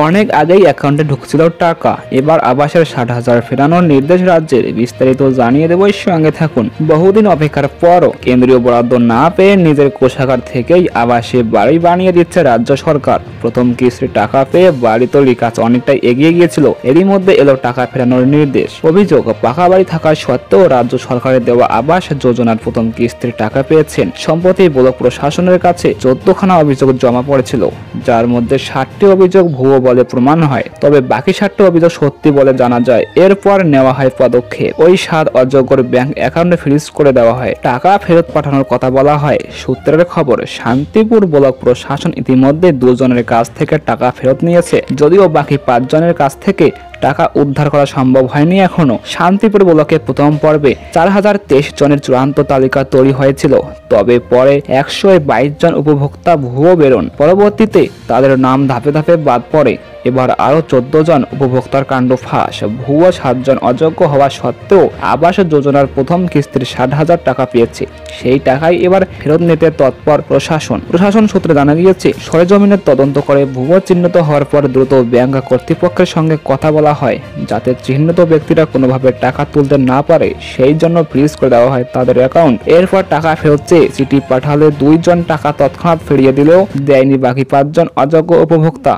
অনেক আগেই অ্যাকাউন্টে ঢুকছিল টাকা, এবার আবাসের 60,000 ফেরানোর নির্দেশ রাজ্যের। বিস্তারিত জানিয়ে দেব, সঙ্গে থাকুন। বহুদিন অপেক্ষার পরও কেন্দ্রীয় বরাদ্দ না পেয়ে নিজের কোষাগার থেকেই আবাসে বাড়ি বানিয়ে দিচ্ছে রাজ্য সরকার। প্রথম কিস্তির টাকা পেয়ে বাড়ি তৈরির কাজ অনেকটাই এগিয়ে গিয়েছিল, এরই মধ্যে এলো টাকা ফেরানোর নির্দেশ। অভিযোগ, পাকা বাড়ি থাকা সত্ত্বেও রাজ্য সরকারের দেওয়া আবাস যোজনার প্রথম কিস্তির টাকা পেয়েছেন। সম্প্রতি ব্লক প্রশাসনের কাছে 14খানা অভিযোগ জমা পড়েছিল, যার মধ্যে 60টি অভিযোগ ভুয়ো বলে প্রমাণ হয়, তবে বাকি 60টি অভিযোগ সত্যি বলে জানা যায়। এরপর নেওয়া হয় পদক্ষেপ। ওই 7 অযোগ্যর ব্যাংক অ্যাকাউন্টে ফ্রিজ করে দেওয়া হয়, টাকা ফেরত পাঠানোর কথা বলা হয়। সূত্রের খবর, শান্তিপুর ব্লক প্রশাসন ইতিমধ্যে 2 জনের কাছ থেকে টাকা ফেরত নিয়েছে, যদিও বাকি 5 জনের কাছ থেকে টাকা উদ্ধার করা সম্ভব হয়নি এখনো। শান্তিপুর ব্লকে প্রথম পর্বে 4023 জনের চূড়ান্ত তালিকা তৈরি হয়েছিল, তবে পরে 122 জন উপভোক্তা ভুয়ো বেরোন। পরবর্তীতে তাদের নাম ধাপে ধাপে বাদ পড়ে। এবার আরো 14 জন উপভোক্তার কাণ্ড ফাঁস। ভুয়ো 7 জন অযোগ্য হওয়া সত্ত্বেও আবাস যোজনার প্রথম কিস্তির 60,000 টাকা পেয়েছে। সেই টাকাই এবার ফেরত নিতে তৎপর প্রশাসন সূত্রে জানা গিয়েছে, সরেজমিনের তদন্ত করে ভুয়ো চিহ্নিত হওয়ার পর দ্রুত ব্যাংক কর্তৃপক্ষের সঙ্গে কথা বলা হয়, যাতে চিহ্নিত ব্যক্তিরা কোনোভাবে টাকা তুলতে না পারে। সেই জন্য ফ্রিজ করে দেওয়া হয় তাদের অ্যাকাউন্ট। এরপর টাকা ফেরত চেয়ে চিঠি পাঠালে 2 জন টাকা তৎক্ষণাৎ ফিরিয়ে দিলেও দেয়নি বাকি 5 জন অযোগ্য উপভোক্তা।